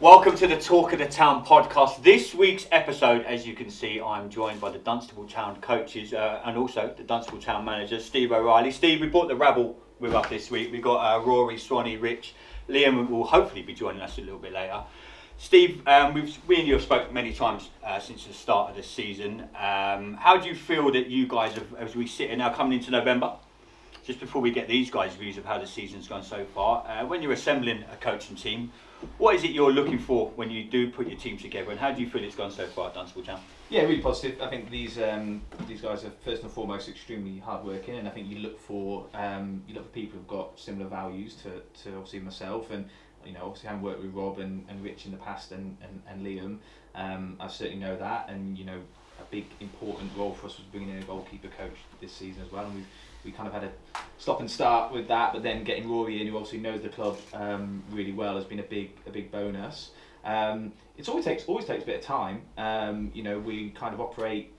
Welcome to the Talk of the Town podcast. This week's episode, as you can see, I'm joined by the Dunstable Town coaches and also the Dunstable Town manager, Steve O'Reilly. Steve, we brought the rabble with us this week. We've got Rory, Swanee, Rich, Liam will hopefully be joining us a little bit later. Steve, we and you have spoken many times since the start of the season. How do you feel that you guys have, as we sit here now coming into November, just before we get these guys' views of how the season's gone so far, when you're assembling a coaching team, what is it you're looking for when you do put your team together, and how do you feel it's gone so far at Dunstable Town? Yeah, really positive. I think these guys are first and foremost extremely hardworking, and I think you look for people who've got similar values to obviously myself, and obviously having worked with Rob and Rich in the past and Liam, I certainly know that, and a big important role for us was bringing in a goalkeeper coach this season as well, and we kind of had a stop and start with that, but then getting Rory in, who obviously knows the club really well, has been a big bonus. It always takes a bit of time. We kind of operate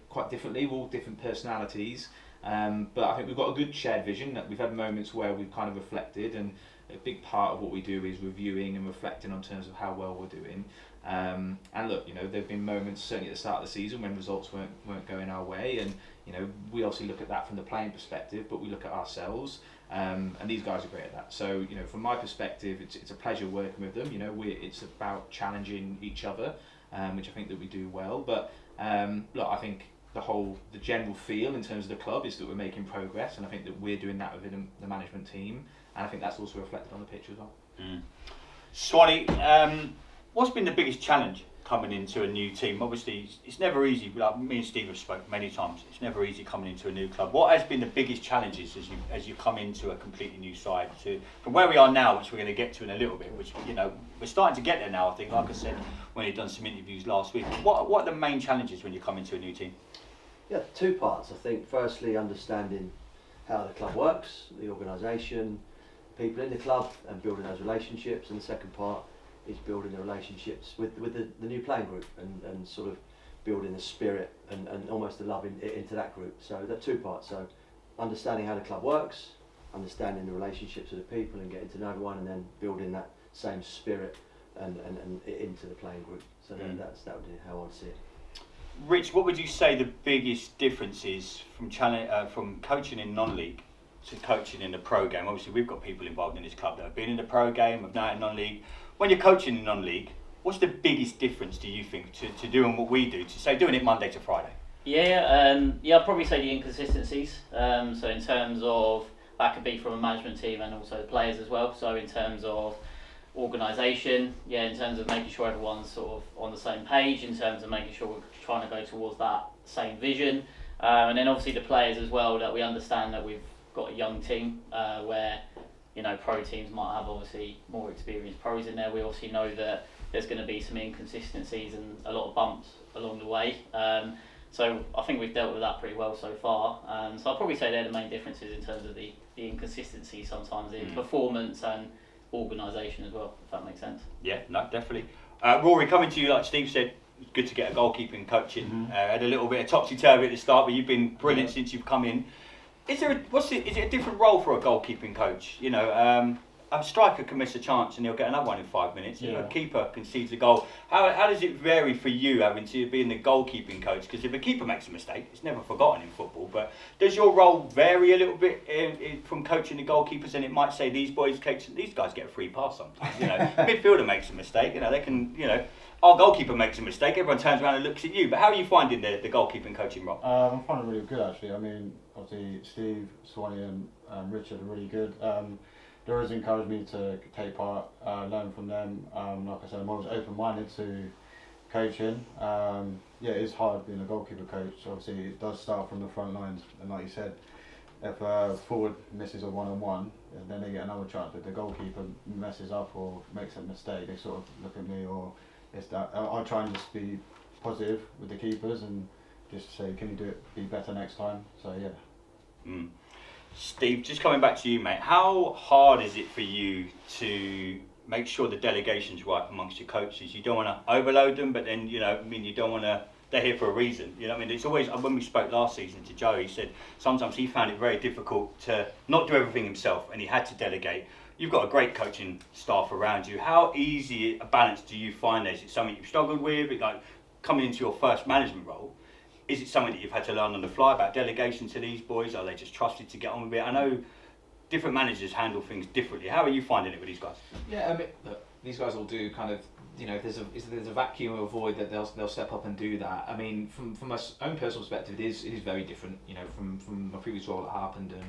quite differently. We're all different personalities, but I think we've got a good shared vision. That we've had moments where we've kind of reflected, and a big part of what we do is reviewing and reflecting on terms of how well we're doing. And look, there've been moments certainly at the start of the season when results weren't going our way, and we obviously look at that from the playing perspective, but we look at ourselves, and these guys are great at that. So from my perspective, it's a pleasure working with them. It's about challenging each other, which I think that we do well. But look, I think the general feel in terms of the club is that we're making progress, and I think that we're doing that within the management team, and I think that's also reflected on the pitch as well. Swanee, what's been the biggest challenge coming into a new team? Obviously, it's never easy. Like me and Steve have spoken many times. It's never easy coming into a new club. What has been the biggest challenges as you come into a completely new side? From where we are now, which we're going to get to in a little bit, which we're starting to get there now. I think, like I said, when you've done some interviews last week. What are the main challenges when you come into a new team? Yeah, two parts. I think firstly, understanding how the club works, the organisation, people in the club, and building those relationships. And the second part is building the relationships with the new playing group, and sort of building the spirit and almost the love into that group. So there are two parts. So understanding how the club works, understanding the relationships with the people and getting to know everyone, and then building that same spirit and into the playing group. So that would be how I'd see it. Rich, what would you say the biggest difference is from coaching in non-league to coaching in the pro game? Obviously, we've got people involved in this club that have been in the pro game, have now in non-league. When you're coaching in non-league, what's the biggest difference, do you think, to doing what we do, to say doing it Monday to Friday? I'd probably say the inconsistencies. So in terms of, that could be from a management team and also the players as well. So in terms of organisation, in terms of making sure everyone's sort of on the same page, in terms of making sure we're trying to go towards that same vision. And then obviously the players as well, that we understand that we've got a young team where pro teams might have obviously more experienced pros in there. We obviously know that there's going to be some inconsistencies and a lot of bumps along the way. So I think we've dealt with that pretty well so far. So I'll probably say they're the main differences in terms of the inconsistency sometimes in performance and organisation as well, if that makes sense. Yeah, no, definitely. Rory, coming to you, like Steve said, it's good to get a goalkeeping coaching. Had a little bit of topsy-turvy at the start, but you've been brilliant since you've come in. Is it a different role for a goalkeeping coach? A striker can miss a chance and he'll get another one in 5 minutes. A keeper concedes a goal. How does it vary for you having to be in the goalkeeping coach? Because if a keeper makes a mistake, it's never forgotten in football. But does your role vary a little bit from coaching the goalkeepers? And it might say these guys get a free pass sometimes. Midfielder makes a mistake. They can. Our goalkeeper makes a mistake. Everyone turns around and looks at you. But how are you finding the goalkeeping coaching role? I'm finding it really good actually. I mean, obviously Steve, Swanee, and Richard are really good. They always encouraged me to take part, learn from them. Like I said, I'm always open-minded to coaching. It is hard being a goalkeeper coach. Obviously, it does start from the front lines, and like you said, if a forward misses a one-on-one, then they get another chance. But the goalkeeper messes up or makes a mistake, they sort of look at me, or it's that. I try and just be positive with the keepers and just say, can you be better next time? So yeah. Steve, just coming back to you, mate, how hard is it for you to make sure the delegation's right amongst your coaches? You don't want to overload them, but then, you don't want to, they're here for a reason. It's always, when we spoke last season to Joe, he said sometimes he found it very difficult to not do everything himself and he had to delegate. you've got a great coaching staff around you. How easy a balance do you find there? Is it something you've struggled with? Like coming into your first management role, is it something that you've had to learn on the fly about delegation to these boys? Are they just trusted to get on with it? I know different managers handle things differently. How are you finding it with these guys? Yeah, I mean, look, these guys will do kind of, you know, if there's a vacuum or a void, that they'll step up and do that. I mean, from my own personal perspective, it is very different. You know, from my previous role at Harpenden,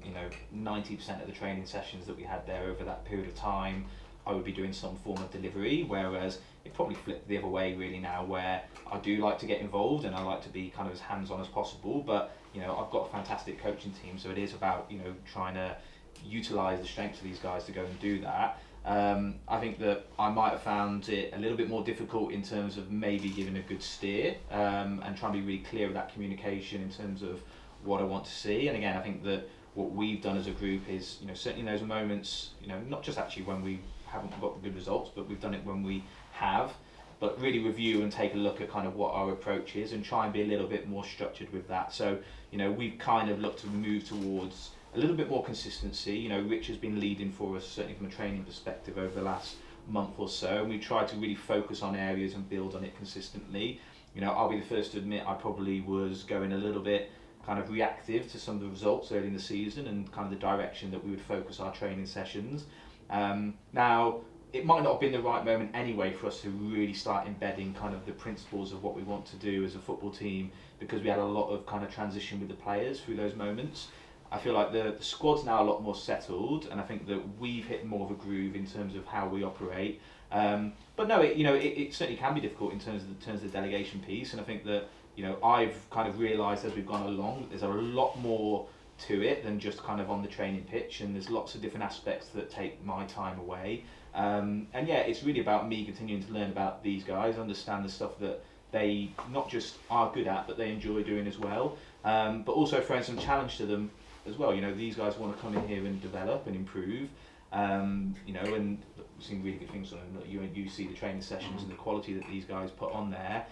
you know, 90% of the training sessions that we had there over that period of time, I would be doing some form of delivery, whereas it probably flipped the other way really now, where I do like to get involved and I like to be kind of as hands-on as possible, but you know, I've got a fantastic coaching team, so it is about, you know, trying to utilise the strengths of these guys to go and do that. I think that I might have found it a little bit more difficult in terms of maybe giving a good steer, and trying to be really clear with that communication in terms of what I want to see. And again, I think that what we've done as a group is, you know, certainly in those moments, you know, not just actually when we haven't got good results, but we've done it when we have, but really review and take a look at kind of what our approach is and try and be a little bit more structured with that. So, you know, we've kind of looked to move towards a little bit more consistency. You know, Rich has been leading for us, certainly from a training perspective, over the last month or so, and we tried to really focus on areas and build on it consistently. You know, I'll be the first to admit I probably was going a little bit kind of reactive to some of the results early in the season and kind of the direction that we would focus our training sessions. Now, it might not have been the right moment anyway for us to really start embedding kind of the principles of what we want to do as a football team, because we had a lot of kind of transition with the players through those moments. I feel like the squad's now a lot more settled, and I think that we've hit more of a groove in terms of how we operate. But no, it certainly can be difficult in terms of the delegation piece, and I think that, you know, I've kind of realised as we've gone along, there's a lot more to it than just kind of on the training pitch, and there's lots of different aspects that take my time away. And yeah, it's really about me continuing to learn about these guys, understand the stuff that they not just are good at, but they enjoy doing as well. But also throwing some challenge to them as well. You know, these guys want to come in here and develop and improve. You know, and we've seen really good things on them. You see the training sessions and the quality that these guys put on there.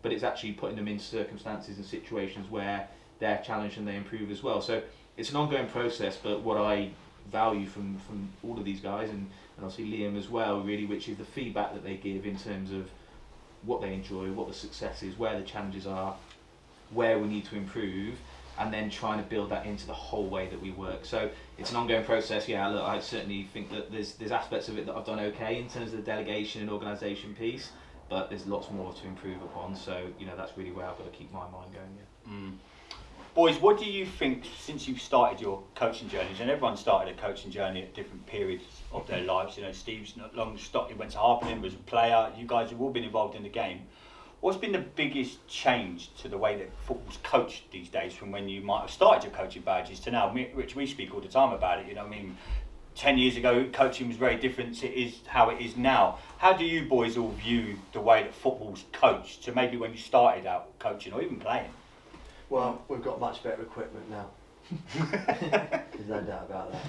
But it's actually putting them in circumstances and situations where they're challenged and they improve as well. So it's an ongoing process, but what I value from all of these guys, and obviously Liam as well, really, which is the feedback that they give in terms of what they enjoy, what the success is, where the challenges are, where we need to improve, and then trying to build that into the whole way that we work. So it's an ongoing process. Yeah, look, I certainly think that there's aspects of it that I've done okay in terms of the delegation and organisation piece, but there's lots more to improve upon. So, you know, that's really where I've got to keep my mind going. Yeah. Boys, what do you think, since you've started your coaching journeys, and everyone started a coaching journey at different periods of their lives, you know, Steve's not long stopped, he went to Harpenden, was a player, you guys have all been involved in the game. What's been the biggest change to the way that football's coached these days from when you might have started your coaching badges to now? Rich, we speak all the time about it, you know what I mean? 10 years ago, coaching was very different. It is how it is now. How do you boys all view the way that football's coached? So maybe when you started out coaching or even playing? Well, we've got much better equipment now. There's no doubt about that.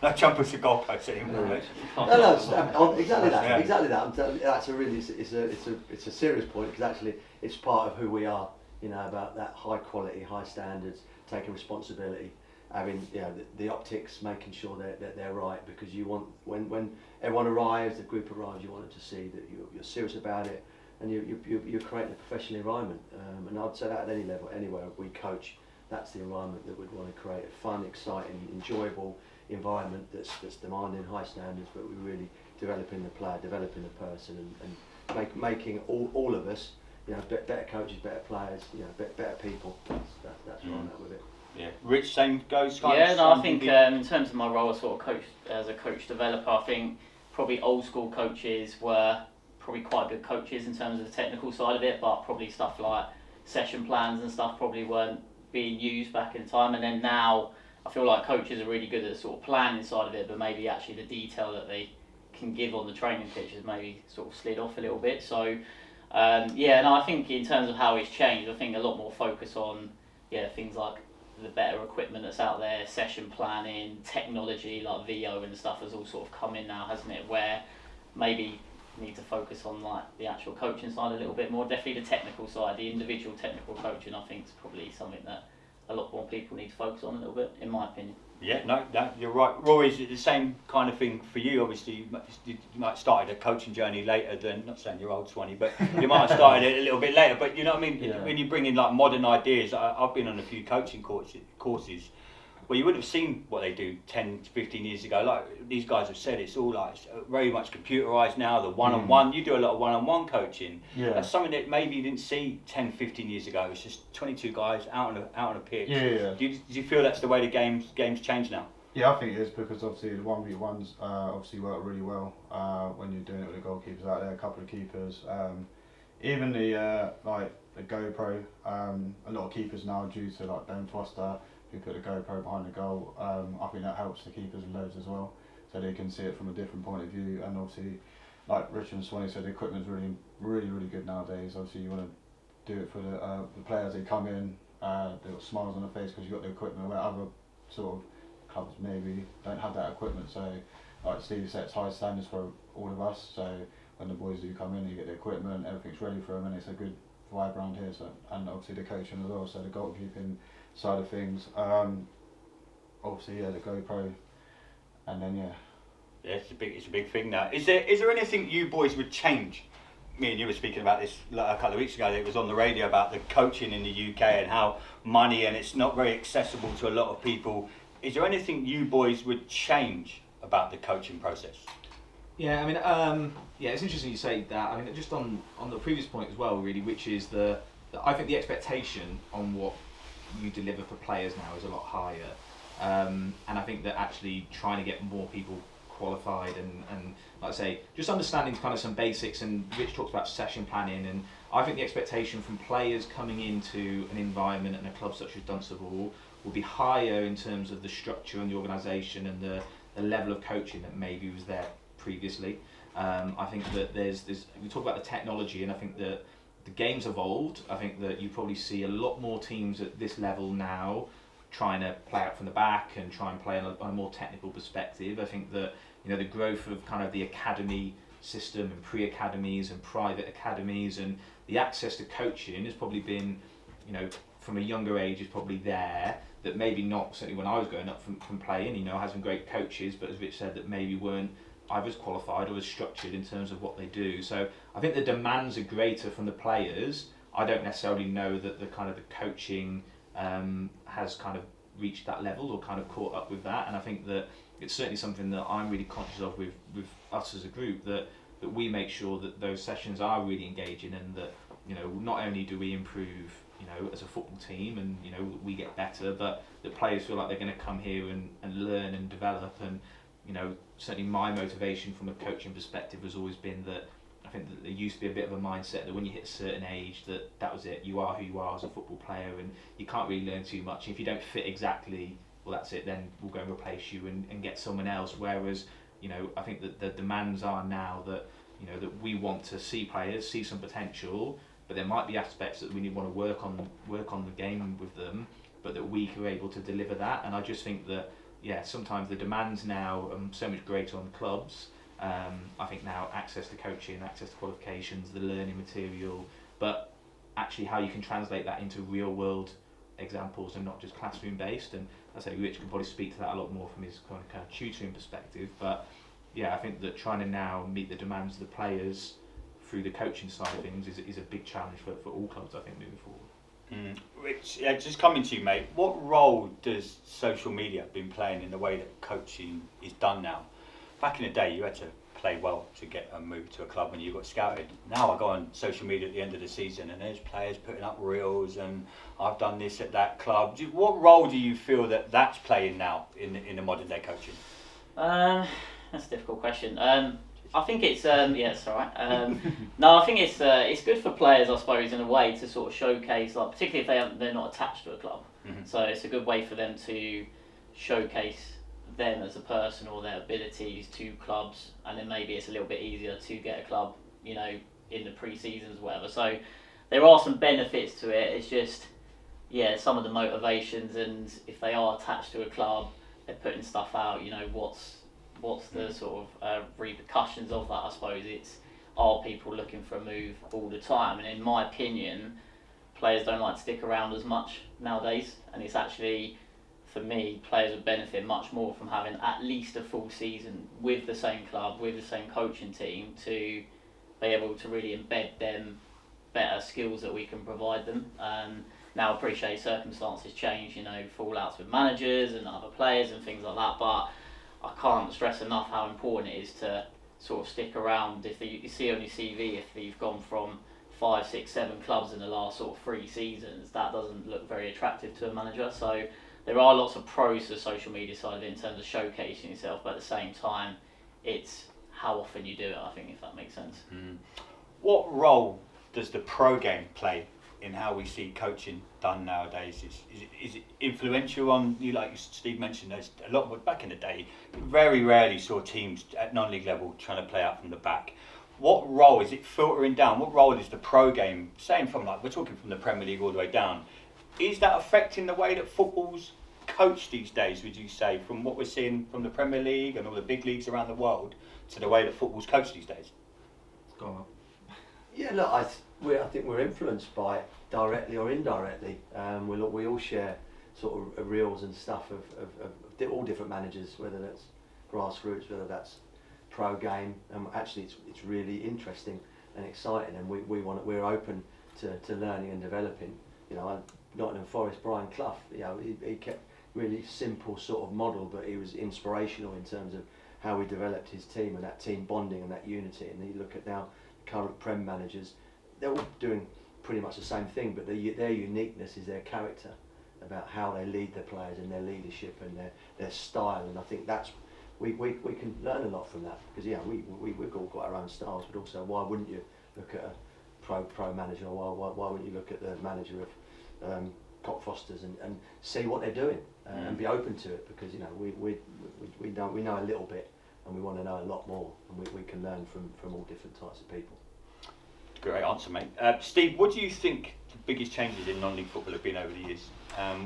No jumpers to goalposts anymore. No, exactly that. Yeah. Exactly that. I'm telling you, that's a really, it's a serious point, because actually it's part of who we are. You know, about that high quality, high standards, taking responsibility, having, you know, the optics, making sure that they're right, because you want, when everyone arrives, the group arrives, you want them to see that you're serious about it, and you're creating a professional environment. And I'd say that at any level, anywhere we coach, that's the environment that we'd want to create, a fun, exciting, enjoyable environment that's demanding high standards, but we're really developing the player, developing the person, and making all of us, you know, better coaches, better players, you know, better people. That's where I'm at with it. Yeah. Rich, same goes. Yeah, no, I think in terms of my role as sort of coach, as a coach developer, I think probably old school coaches were probably quite good coaches in terms of the technical side of it, but probably stuff like session plans and stuff probably weren't being used back in time. And then now I feel like coaches are really good at sort of planning side of it, but maybe actually the detail that they can give on the training pitch has maybe sort of slid off a little bit. So yeah, no, I think in terms of how it's changed, I think a lot more focus on things like the better equipment that's out there, session planning, technology like VO and stuff has all sort of come in now, hasn't it? Where maybe need to focus on like the actual coaching side a little bit more. Definitely the technical side, the individual technical coaching, I think is probably something that a lot more people need to focus on a little bit, in my opinion. Yeah, no, you're right. Rory, is it the same kind of thing for you? Obviously, you might have started a coaching journey later than, not saying you're old, Swanee, but you might have started it a little bit later. But you know what I mean? Yeah. When you bring in like modern ideas, I've been on a few coaching courses where you wouldn't have seen what they do 10 to 15 years ago. Like these guys have said, it's all like very much computerised now, the one-on-one. You do a lot of one-on-one coaching. Yeah. That's something that maybe you didn't see 10, 15 years ago. It's just 22 guys out on a pitch. Yeah. Do you feel that's the way the game's changed now? Yeah, I think it is, because obviously the 1v1s obviously work really well when you're doing it with the goalkeepers out there, a couple of keepers. Even the like the GoPro, a lot of keepers now, due to like Dan Foster, who put the GoPro behind the goal, I think that helps the keepers loads as well, so they can see it from a different point of view. And obviously, like Richard and Swanee said, the equipment's really good nowadays. Obviously, you want to do it for the players. They come in, they've got smiles on their face because you've got the equipment, where other sort of clubs maybe don't have that equipment. So like Steve sets high standards for all of us, so when the boys do come in, you get the equipment, everything's ready for them, and it's a good vibe around here. So, and obviously the coaching as well, so the goalkeeping side of things, obviously the GoPro, and then Yeah, it's a big thing now. Is there anything you boys would change? Me and you were speaking about this a couple of weeks ago. It was on the radio about the coaching in the UK and how money, and it's not very accessible to a lot of people. Is there anything you boys would change about the coaching process? Yeah, I mean, it's interesting you say that. I mean, just on the previous point as well, really, which is I think the expectation on what you deliver for players now is a lot higher, and I think that actually trying to get more people qualified and like I say, just understanding kind of some basics, and Rich talks about session planning, and I think the expectation from players coming into an environment and a club such as Dunstable will be higher in terms of the structure and the organisation and the level of coaching that maybe was there previously. I think that there's we talk about the technology, and I think that the game's evolved. I think that you probably see a lot more teams at this level now trying to play out from the back and try and play on a more technical perspective. I think that the growth of kind of the academy system and pre-academies and private academies and the access to coaching has probably been, from a younger age is probably there, that maybe not, certainly when I was growing up from playing, I had some great coaches, but as Rich said, that maybe weren't either as qualified or as structured in terms of what they do. So I think the demands are greater from the players. I don't necessarily know that the kind of the coaching has kind of reached that level or kind of caught up with that, and I think that it's certainly something that I'm really conscious of with us as a group, that we make sure that those sessions are really engaging, and that not only do we improve as a football team and we get better, but the players feel like they're going to come here and learn and develop. And certainly my motivation from a coaching perspective has always been that I think that there used to be a bit of a mindset that when you hit a certain age that was it, you are who you are as a football player, and you can't really learn too much. If you don't fit exactly, well that's it, then we'll go and replace you and get someone else. Whereas I think that the demands are now that that we want to see players see some potential, but there might be aspects that we want to work on the game with them, but that we are able to deliver that. And I just think that sometimes the demands now are so much greater on the clubs. I think now access to coaching, access to qualifications, the learning material, but actually how you can translate that into real world examples and not just classroom based. And I say Rich can probably speak to that a lot more from his kind of tutoring perspective, but I think that trying to now meet the demands of the players through the coaching side of things is a big challenge for all clubs, I think, moving forward. Rich, just coming to you, mate, what role does social media been playing in the way that coaching is done now? Back in the day, you had to play well to get a move to a club and you got scouted. Now I go on social media at the end of the season and there's players putting up reels and I've done this at that club. What role do you feel that's playing now in the modern day coaching? That's a difficult question. I think it's it's all right. No, I think it's good for players, I suppose, in a way to sort of showcase, like particularly if they're not attached to a club. Mm-hmm. So it's a good way for them to showcase them as a person or their abilities to clubs, and then maybe it's a little bit easier to get a club, in the pre-seasons or whatever. So there are some benefits to it. It's just some of the motivations, and if they are attached to a club, they're putting stuff out. What's the sort of repercussions of that? I suppose are people looking for a move all the time? And in my opinion, players don't like to stick around as much nowadays, and it's actually, for me, players would benefit much more from having at least a full season with the same club, with the same coaching team, to be able to really embed them better skills that we can provide them. Now, I appreciate circumstances change, fallouts with managers and other players and things like that, but I can't stress enough how important it is to sort of stick around. If you see on your CV, if you've gone from 5, 6, 7 clubs in the last sort of 3 seasons, that doesn't look very attractive to a manager. So there are lots of pros to the social media side of it in terms of showcasing yourself, but at the same time, it's how often you do it, I think, if that makes sense. What role does the pro game play in how we see coaching done nowadays? Is it influential on you? Like Steve mentioned, there's a lot. Back in the day, very rarely saw teams at non-league level trying to play out from the back. What role is it filtering down? What role is the pro game, saying from, like, we're talking from the Premier League all the way down, is that affecting the way that football's coached these days, would you say, from what we're seeing from the Premier League and all the big leagues around the world to the way that football's coached these days? Go on. Yeah, look, I think we're influenced by it directly or indirectly. We all share sort of reels and stuff of all different managers, whether that's grassroots, whether that's pro game. Actually, it's really interesting and exciting, and we're open to learning and developing. Nottingham Forest, Brian Clough, he kept really simple sort of model, but he was inspirational in terms of how he developed his team and that team bonding and that unity. And you look at now current Prem managers, they're all doing pretty much the same thing, but their uniqueness is their character, about how they lead their players and their leadership and their style. And I think that's we can learn a lot from that, because we've all got our own styles, but also why wouldn't you look at a pro manager, or why wouldn't you look at the manager of Cockfosters and see what they're doing and be open to it, because we know a little bit and we want to know a lot more, and we can learn from all different types of people. Great answer, mate. Steve, what do you think the biggest changes in non-league football have been over the years?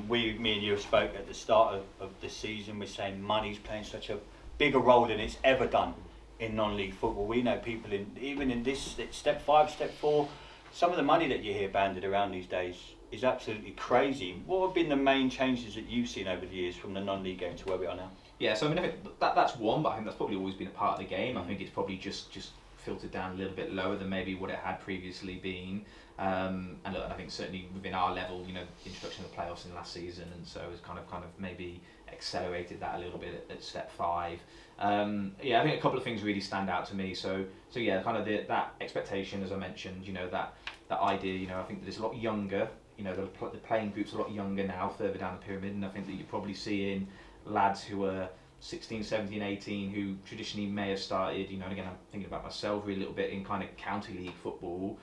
Me and you have spoke at the start of the season. We're saying money's playing such a bigger role than it's ever done in non-league football. We know people even in this step 5, step 4, some of the money that you hear banded around these days is absolutely crazy. What have been the main changes that you've seen over the years from the non-league game to where we are now? Yeah, so I mean, I think that's one, but I think that's probably always been a part of the game. I think it's probably just filtered down a little bit lower than maybe what it had previously been. And look, I think certainly within our level, the introduction of the playoffs in last season, and so has kind of maybe accelerated that a little bit at step 5. I think a couple of things really stand out to me. So yeah, kind of that expectation, as I mentioned, that idea. I think that it's a lot younger. The playing group's a lot younger now, further down the pyramid, and I think that you're probably seeing lads who are 16, 17, 18, who traditionally may have started, and again, I'm thinking about myself really a little bit in kind of county league football,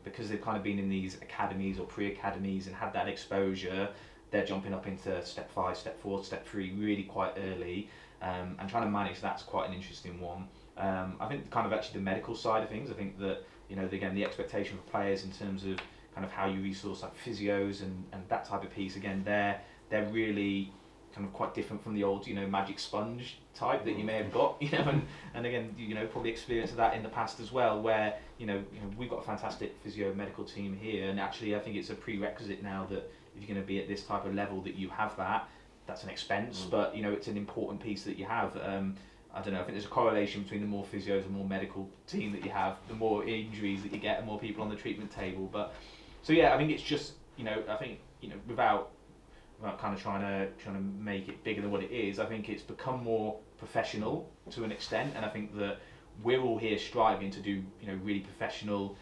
because they've kind of been in these academies or pre-academies and had that exposure, they're jumping up into step 5, step 4, step 3 really quite early, and trying to manage that's quite an interesting one. I think kind of actually the medical side of things, I think that, again, the expectation for players in terms of kind of how you resource like physios and that type of piece, again, they're really kind of quite different from the old, magic sponge type that you may have got, and again, probably experienced that in the past as well, where, we've got a fantastic physio medical team here, and actually I think it's a prerequisite now that if you're going to be at this type of level that you have that's an expense, but, it's an important piece that you have. I don't know, I think there's a correlation between the more physios and more medical team that you have, the more injuries that you get and more people on the treatment table. But, so yeah, I think it's just, I think, without kind of trying to make it bigger than what it is, I think it's become more professional to an extent, and I think that we're all here striving to do, really professional,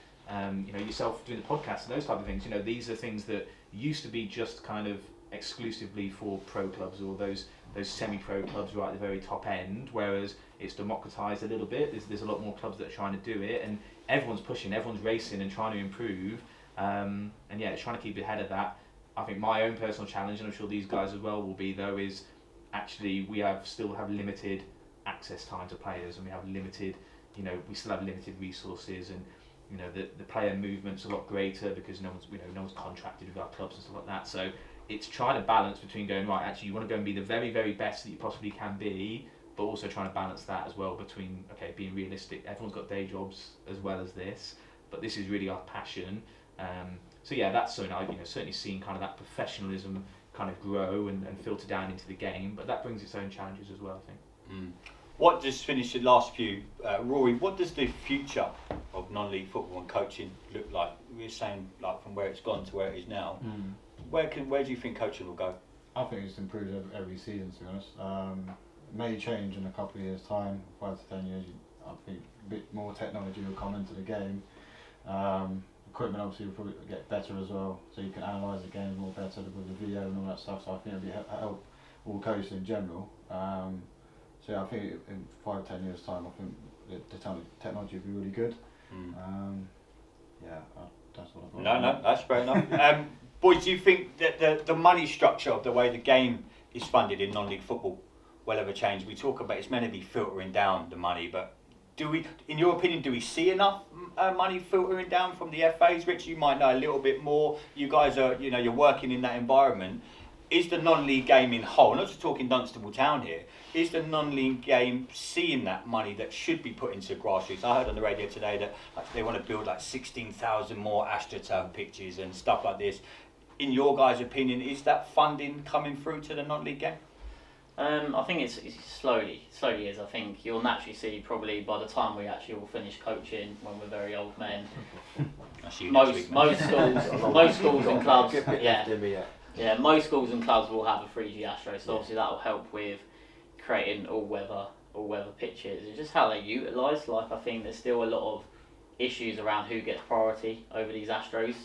yourself doing the podcast and those type of things. These are things that used to be just kind of exclusively for pro clubs or those semi-pro clubs right at the very top end, whereas it's democratised a little bit. There's a lot more clubs that are trying to do it, and everyone's pushing, everyone's racing and trying to improve, and yeah, it's trying to keep ahead of that. I think my own personal challenge, and I'm sure these guys as well will be, though, is actually we still have limited access time to players, and we have limited, we still have limited resources, and the player movement's a lot greater because no one's contracted with our clubs and stuff like that. So it's trying to balance between going, right, actually you want to go and be the very, very best that you possibly can be, but also trying to balance that as well between, okay, being realistic. Everyone's got day jobs as well as this, but this is really our passion. So yeah, that's something I've certainly seen kind of that professionalism kind of grow and filter down into the game, but that brings its own challenges as well, I think. What does finish the last few, Rory? What does the future of non-league football and coaching look like? We're saying like from where it's gone to where it is now. Where do you think coaching will go? I think it's improved every season, to be honest. It may change in a couple of years' time, 5 to 10 years. I think a bit more technology will come into the game. Equipment obviously will probably get better as well, so you can analyse the game more better with the video and all that stuff. So I think it'll help all coaches in general. So yeah, I think in 5 to 10 years' time, I think the technology will be really good. That's what I thought. No, that's fair enough. Boys, do you think that the money structure of the way the game is funded in non-league football will ever change? We talk about it's meant to be filtering down the money, but do we, in your opinion, do we see enough money filtering down from the FAs? Rich, you might know a little bit more. You guys are, you're working in that environment. Is the non-league game in whole, not just talking Dunstable Town here, is the non-league game seeing that money that should be put into grassroots? I heard on the radio today that they want to build 16,000 more AstroTurf pitches and stuff like this. In your guys' opinion, is that funding coming through to the non-league game? I think it's slowly is. I think you'll naturally see probably by the time we actually all finish coaching when we're very old men. Most schools and clubs, most schools and clubs will have a 3G Astro, so obviously that will help with creating all weather pitches. It's just how they're utilised. Like I think there's still a lot of issues around who gets priority over these Astros.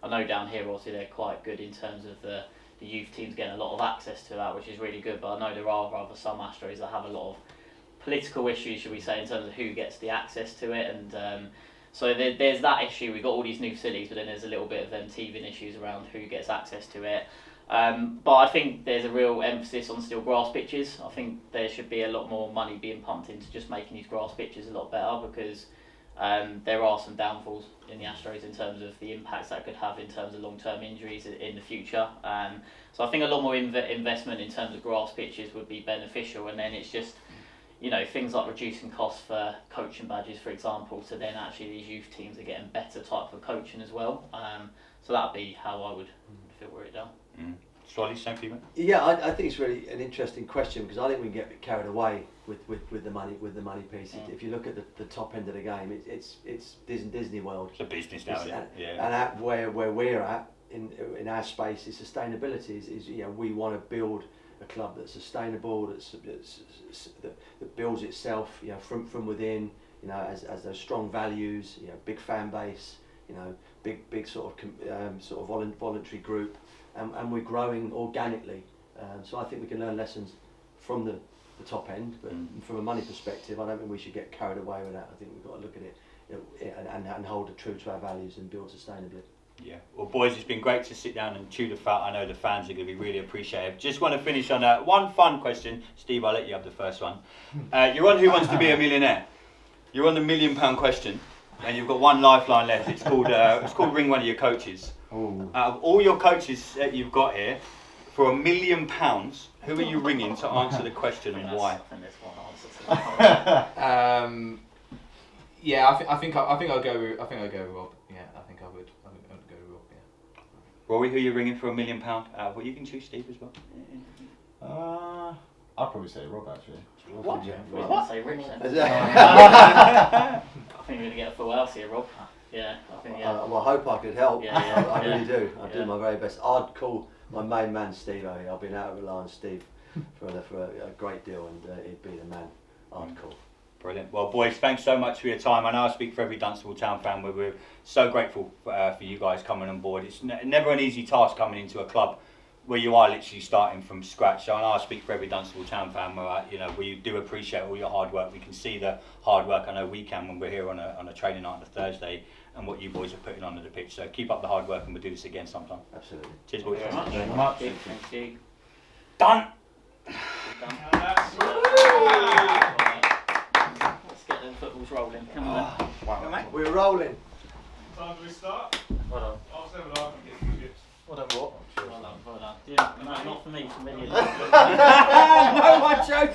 I know down here obviously they're quite good in terms of the youth teams getting a lot of access to that, which is really good, but I know there are rather some Astros that have a lot of political issues, should we say, in terms of who gets the access to it, and so there's that issue. We've got all these new facilities, but then there's a little bit of them teething issues around who gets access to it. But I think there's a real emphasis on still grass pitches. I think there should be a lot more money being pumped into just making these grass pitches a lot better, because there are some downfalls in the Astros in terms of the impacts that could have in terms of long-term injuries in the future. So I think a lot more investment in terms of grass pitches would be beneficial, and then it's just things like reducing costs for coaching badges, for example, so then actually these youth teams are getting better type of coaching as well. So that'd be how I would filter it down. Swally, same for you, mate? Yeah, I think it's really an interesting question, because I think we can get a bit carried away with the money piece. If you look at the top end of the game, it's Disney World. It's a business now, isn't it? Yeah. And at where we're at in our space is sustainability. Is we want to build a club that's sustainable, that builds itself, from within. As those strong values, big fan base, big sort of voluntary group. And we're growing organically, so I think we can learn lessons from the top end, but from a money perspective, I don't think we should get carried away with that. I think we've got to look at it, and hold it true to our values and build sustainably. Yeah, well, boys, it's been great to sit down and chew the fat. I know the fans are going to be really appreciative. Just want to finish on one fun question. Steve, I'll let you have the first one. You're on Who Wants to Be a Millionaire? You're on the £1 million question, and you've got one lifeline left. It's called Ring One of Your Coaches. Ooh. Out of all your coaches that you've got here, for £1 million, who are you ringing to answer the question and why? I think there's one answer to that. I think I'll go with Rob. Yeah, I think I would go with Rob. Yeah. Rory, who are you ringing for £1 million? Well, you can choose Steve as well. I'll probably say Rob, actually. What? We're going to say Rich then. I think we're going to get a full house here, Rob. Yeah, I think, yeah. Well, I hope I could help. Yeah, I really do. I do my very best. I'd call my main man Steve over here. I've been out of rely on Steve for a great deal, and he'd be the man I'd call. Brilliant. Well, boys, thanks so much for your time. I know I speak for every Dunstable Town fan. We're so grateful for you guys coming on board. It's never an easy task coming into a club where you are literally starting from scratch. So I know I speak for every Dunstable Town fan where we do appreciate all your hard work. We can see the hard work. I know we can when we're here on a training night on a Thursday, and what you boys are putting on the pitch. So keep up the hard work, and we'll do this again sometime. Absolutely. Cheers, boys. Thank you very much. Thank you. Done. Let's get them footballs rolling. Come on. Wow, mate. We're rolling. Time do we start? Well done. I'll say what I can get chips. Well done, what? Well done. Yeah, no, not for me, for me. No one chose